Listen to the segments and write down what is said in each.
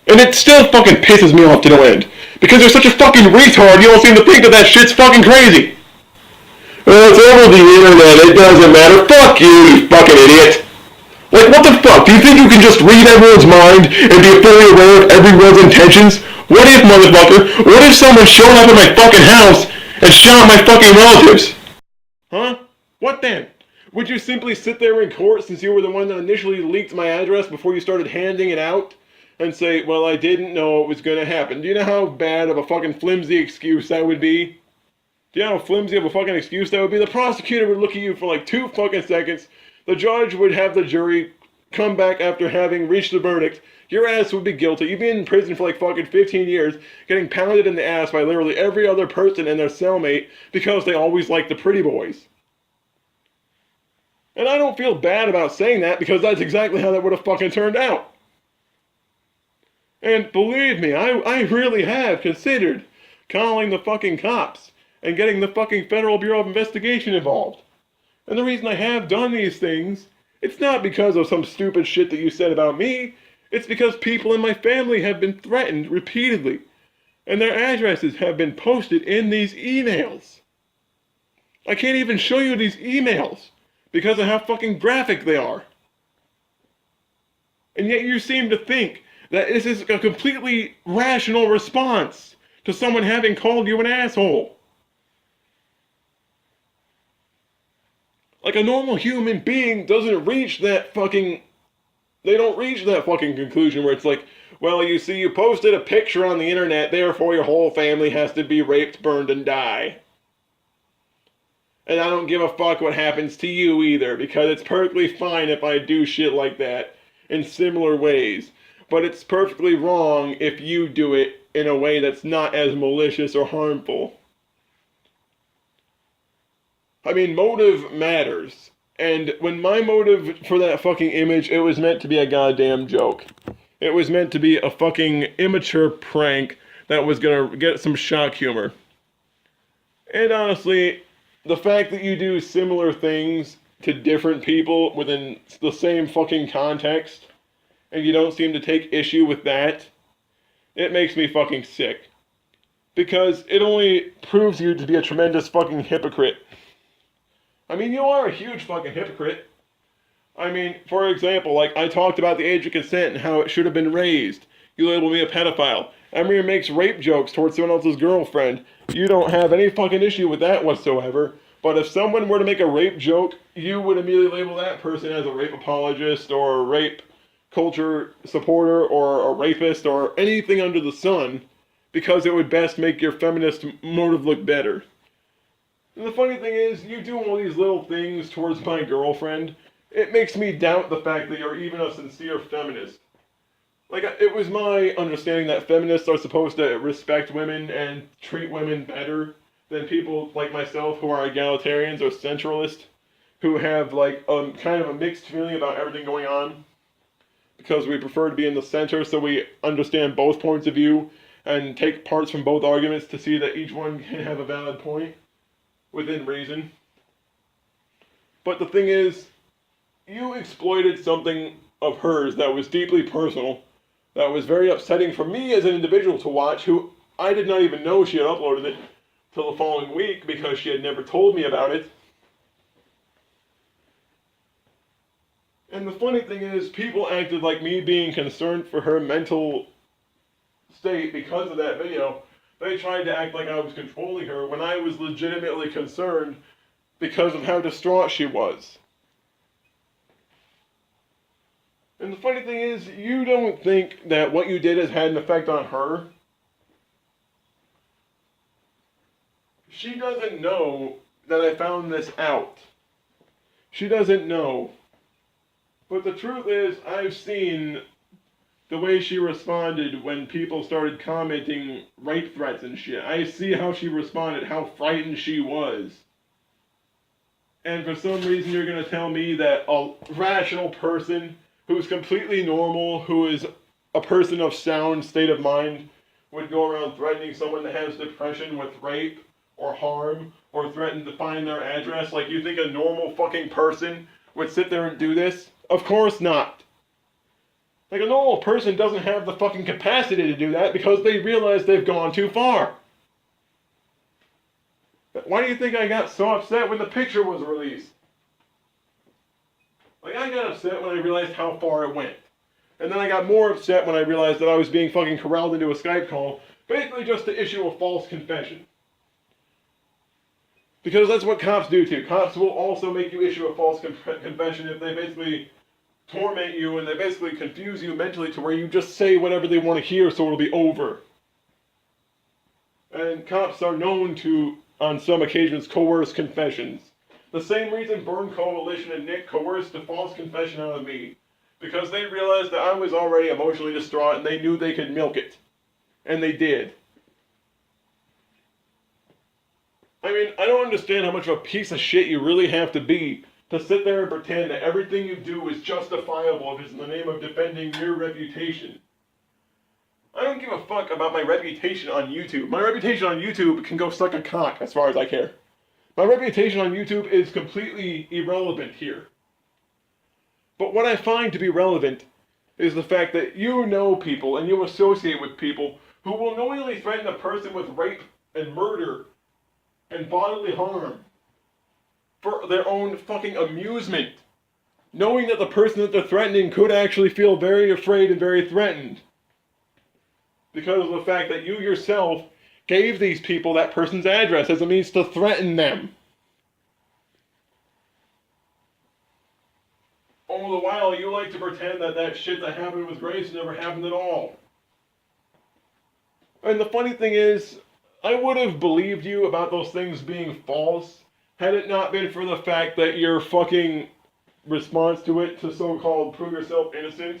And it still fucking pisses me off to no end. Because you're such a fucking retard, you don't seem to think that that shit's fucking crazy. Well, it's over the internet, it doesn't matter. Fuck you, you fucking idiot. Like, what the fuck? Do you think you can just read everyone's mind and be fully aware of everyone's intentions? What if, motherfucker, what if someone showed up at my fucking house and shot my fucking relatives? Huh? What then? Would you simply sit there in court since you were the one that initially leaked my address before you started handing it out? And say, well, I didn't know it was going to happen. Do you know how bad of a fucking flimsy excuse that would be? Do you know how flimsy of a fucking excuse that would be? The prosecutor would look at you for like 2 fucking seconds. The judge would have the jury come back after having reached the verdict. Your ass would be guilty. You'd be in prison for like fucking 15 years, getting pounded in the ass by literally every other person and their cellmate because they always like the pretty boys. And I don't feel bad about saying that because that's exactly how that would have fucking turned out. And believe me, I really have considered calling the fucking cops and getting the fucking Federal Bureau of Investigation involved. And the reason I have done these things, it's not because of some stupid shit that you said about me. It's because people in my family have been threatened repeatedly. And their addresses have been posted in these emails. I can't even show you these emails because of how fucking graphic they are. And yet you seem to think that this is a completely rational response to someone having called you an asshole. Like a normal human being doesn't reach that fucking... They don't reach that fucking conclusion where it's like, well, you see, you posted a picture on the internet, therefore your whole family has to be raped, burned, and die. And I don't give a fuck what happens to you either, because it's perfectly fine if I do shit like that in similar ways. But it's perfectly wrong if you do it in a way that's not as malicious or harmful. I mean, motive matters. And when my motive for that fucking image, it was meant to be a goddamn joke. It was meant to be a fucking immature prank that was gonna get some shock humor. And honestly, the fact that you do similar things to different people within the same fucking context, and you don't seem to take issue with that, it makes me fucking sick. Because it only proves you to be a tremendous fucking hypocrite. I mean, you are a huge fucking hypocrite. I mean, for example, like, I talked about the age of consent and how it should have been raised. You label me a pedophile. Amir makes rape jokes towards someone else's girlfriend. You don't have any fucking issue with that whatsoever. But if someone were to make a rape joke, you would immediately label that person as a rape apologist or a rape culture supporter or a rapist or anything under the sun because it would best make your feminist motive look better. And the funny thing is, you do all these little things towards my girlfriend. It makes me doubt the fact that you're even a sincere feminist. Like, it was my understanding that feminists are supposed to respect women and treat women better than people like myself who are egalitarians or centralist, who have, like, kind of a mixed feeling about everything going on. Because we prefer to be in the center so we understand both points of view and take parts from both arguments to see that each one can have a valid point within reason. But the thing is, you exploited something of hers that was deeply personal, that was very upsetting for me as an individual to watch, who I did not even know she had uploaded it till the following week because she had never told me about it. And the funny thing is, people acted like me being concerned for her mental state because of that video. They tried to act like I was controlling her when I was legitimately concerned because of how distraught she was. And the funny thing is, you don't think that what you did has had an effect on her. She doesn't know that I found this out. She doesn't know. But the truth is, I've seen the way she responded when people started commenting rape threats and shit. I see how she responded, how frightened she was. And for some reason you're going to tell me that a rational person who's completely normal, who is a person of sound state of mind, would go around threatening someone that has depression with rape or harm or threaten to find their address? Like, you think a normal fucking person would sit there and do this? Of course not. Like, a normal person doesn't have the fucking capacity to do that because they realize they've gone too far. Why do you think I got so upset when the picture was released? Like, I got upset when I realized how far it went. And then I got more upset when I realized that I was being fucking corralled into a Skype call, basically just to issue a false confession. Because that's what cops do too. Cops will also make you issue a false confession if they basically torment you and they basically confuse you mentally to where you just say whatever they want to hear so it'll be over. And cops are known to, on some occasions, coerce confessions. The same reason Burn Coalition and Nick coerced a false confession out of me. Because they realized that I was already emotionally distraught and they knew they could milk it. And they did. I mean, I don't understand how much of a piece of shit you really have to be to sit there and pretend that everything you do is justifiable if it's in the name of defending your reputation. I don't give a fuck about my reputation on YouTube. My reputation on YouTube can go suck a cock as far as I care. My reputation on YouTube is completely irrelevant here. But what I find to be relevant is the fact that you know people and you associate with people who will knowingly threaten a person with rape and murder and bodily harm for their own fucking amusement, knowing that the person that they're threatening could actually feel very afraid and very threatened because of the fact that you yourself gave these people that person's address as a means to threaten them. All the while, you like to pretend that that shit that happened with Grace never happened at all. And the funny thing is, I would have believed you about those things being false had it not been for the fact that your fucking response to it, to so-called prove yourself innocent,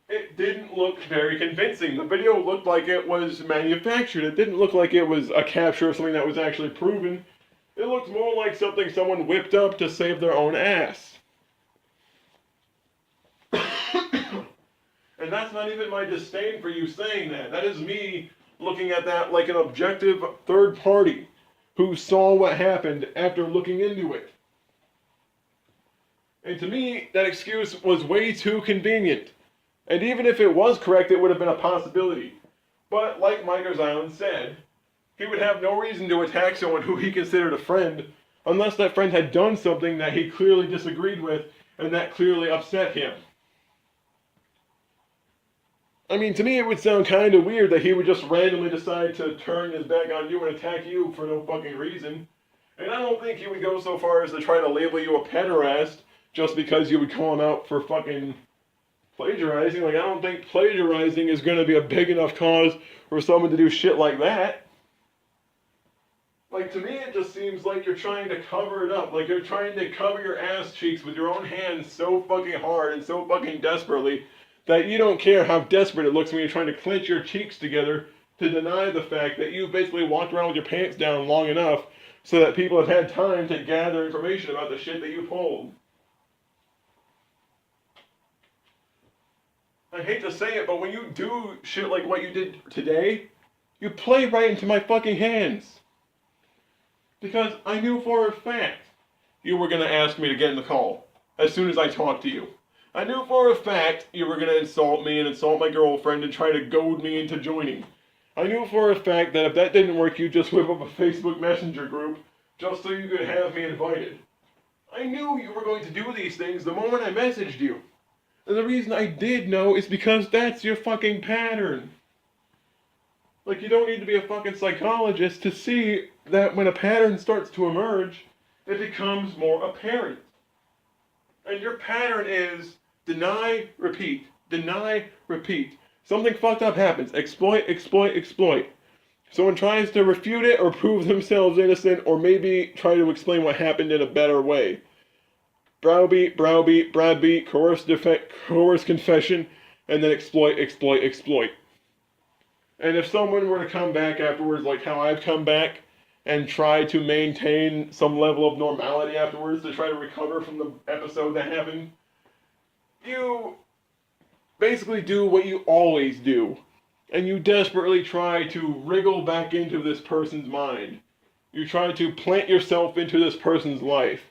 it didn't look very convincing. The video looked like it was manufactured. It didn't look like it was a capture of something that was actually proven. It looked more like something someone whipped up to save their own ass. And that's not even my disdain for you saying that. That is me looking at that like an objective third party who saw what happened after looking into it. And to me, that excuse was way too convenient. And even if it was correct, it would have been a possibility. But like Micah's Island said, he would have no reason to attack someone who he considered a friend unless that friend had done something that he clearly disagreed with and that clearly upset him. I mean, to me it would sound kind of weird that he would just randomly decide to turn his back on you and attack you for no fucking reason. And I don't think he would go so far as to try to label you a pederast just because you would call him out for fucking plagiarizing. Like, I don't think plagiarizing is going to be a big enough cause for someone to do shit like that. Like, to me it just seems like you're trying to cover it up. Like, you're trying to cover your ass cheeks with your own hands so fucking hard and so fucking desperately that you don't care how desperate it looks when you're trying to clench your cheeks together to deny the fact that you've basically walked around with your pants down long enough so that people have had time to gather information about the shit that you pulled. I hate to say it, but when you do shit like what you did today, you play right into my fucking hands. Because I knew for a fact you were going to ask me to get in the call as soon as I talked to you. I knew for a fact you were going to insult me and insult my girlfriend and try to goad me into joining. I knew for a fact that if that didn't work, you'd just whip up a Facebook Messenger group just so you could have me invited. I knew you were going to do these things the moment I messaged you. And the reason I did know is because that's your fucking pattern. Like, you don't need to be a fucking psychologist to see that when a pattern starts to emerge, it becomes more apparent. And your pattern is deny, repeat. Deny, repeat. Something fucked up happens. Exploit, exploit, exploit. Someone tries to refute it or prove themselves innocent or maybe try to explain what happened in a better way. Browbeat, browbeat, browbeat, coerce confession, and then exploit, exploit, exploit. And if someone were to come back afterwards like how I've come back and try to maintain some level of normality afterwards to try to recover from the episode that happened, you basically do what you always do. And you desperately try to wriggle back into this person's mind. You try to plant yourself into this person's life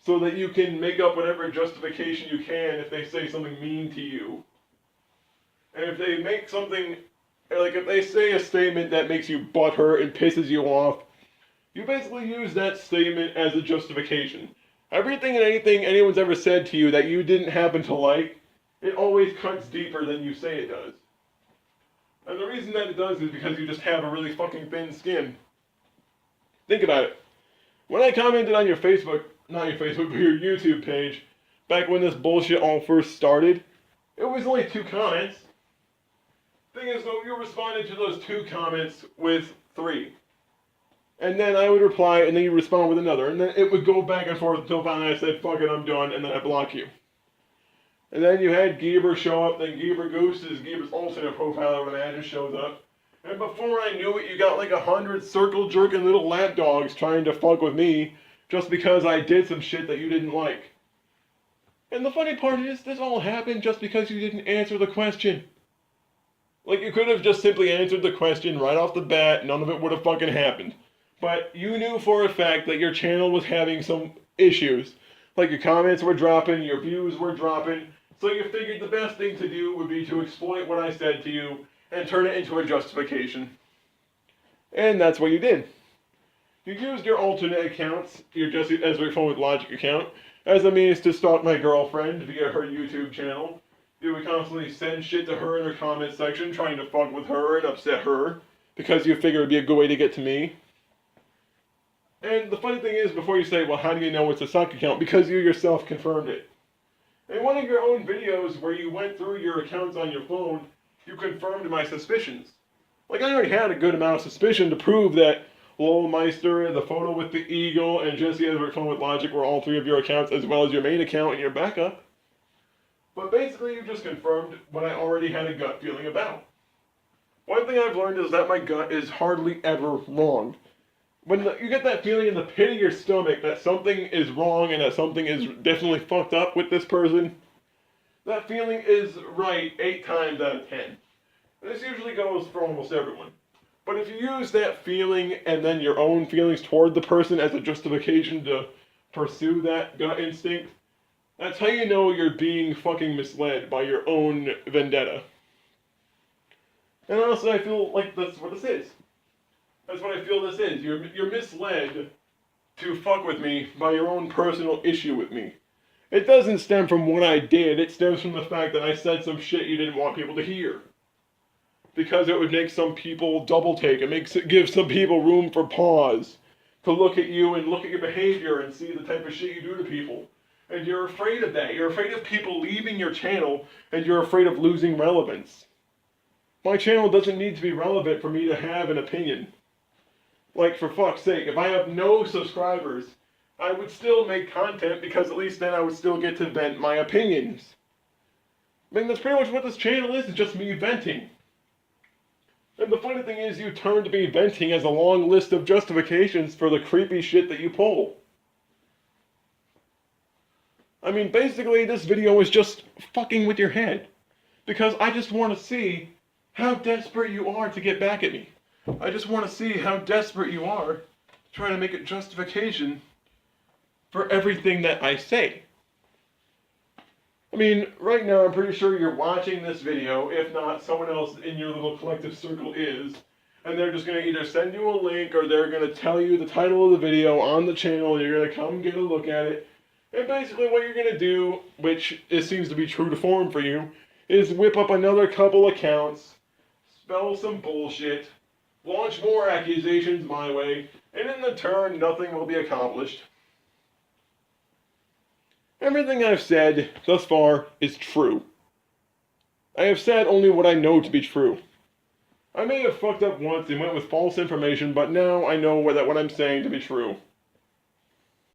so that you can make up whatever justification you can if they say something mean to you. And if they make something, like if they say a statement that makes you butthurt and pisses you off, you basically use that statement as a justification. Everything and anything anyone's ever said to you that you didn't happen to like, it always cuts deeper than you say it does. And the reason that it does is because you just have a really fucking thin skin. Think about it. When I commented on your Facebook, not your Facebook, but your YouTube page, back when this bullshit all first started, it was only 2 comments. Thing is, though, you responded to those 2 comments with 3. And then I would reply, and then you respond with another. And then it would go back and forth until finally I said, fuck it, I'm done, and then I block you. And then you had Geber show up, then Geber Goose's, Geber's alternate profile over there just shows up. And before I knew it, you got like 100 circle-jerking little lap dogs trying to fuck with me just because I did some shit that you didn't like. And the funny part is, this all happened just because you didn't answer the question. Like, you could have just simply answered the question right off the bat, none of it would have fucking happened. But you knew for a fact that your channel was having some issues. Like, your comments were dropping, your views were dropping, so you figured the best thing to do would be to exploit what I said to you and turn it into a justification. And that's what you did. You used your alternate accounts, your Jesse Ezra Phone with Logic account, as a means to stalk my girlfriend via her YouTube channel. You would constantly send shit to her in her comment section, trying to fuck with her and upset her, because you figure it'd be a good way to get to me. And the funny thing is, before you say, well, how do you know it's a suck account? Because you yourself confirmed it. In one of your own videos where you went through your accounts on your phone, you confirmed my suspicions. Like, I already had a good amount of suspicion to prove that Lowmeister, the photo with the eagle, and Jesse Ezra Phone with Logic were all 3 of your accounts, as well as your main account and your backup. But basically, you just confirmed what I already had a gut feeling about. One thing I've learned is that my gut is hardly ever wrong. When you get that feeling in the pit of your stomach that something is wrong and that something is definitely fucked up with this person, that feeling is right 8 times out of 10. This usually goes for almost everyone. But if you use that feeling and then your own feelings toward the person as a justification to pursue that gut instinct, that's how you know you're being fucking misled by your own vendetta. And honestly, I feel like that's what this is. That's what I feel this is. You're misled to fuck with me by your own personal issue with me. It doesn't stem from what I did, it stems from the fact that I said some shit you didn't want people to hear. Because it would make some people double take. It gives some people room for pause to look at you and look at your behavior and see the type of shit you do to people. And you're afraid of that. You're afraid of people leaving your channel, and you're afraid of losing relevance. My channel doesn't need to be relevant for me to have an opinion. Like, for fuck's sake, if I have no subscribers, I would still make content because at least then I would still get to vent my opinions. I mean, that's pretty much what this channel is just me venting. And the funny thing is, you turned me venting as a long list of justifications for the creepy shit that you pull. I mean, basically, this video is just fucking with your head. Because I just want to see how desperate you are to get back at me. I just want to see how desperate you are to try to make a justification for everything that I say. I mean, right now I'm pretty sure you're watching this video, if not someone else in your little collective circle is, and they're just going to either send you a link or they're going to tell you the title of the video on the channel and you're going to come get a look at it. And basically what you're going to do, which it seems to be true to form for you, is whip up another couple accounts, spell some bullshit, launch more accusations my way, and in the turn, nothing will be accomplished. Everything I've said thus far is true. I have said only what I know to be true. I may have fucked up once and went with false information, but now I know that what I'm saying to be true.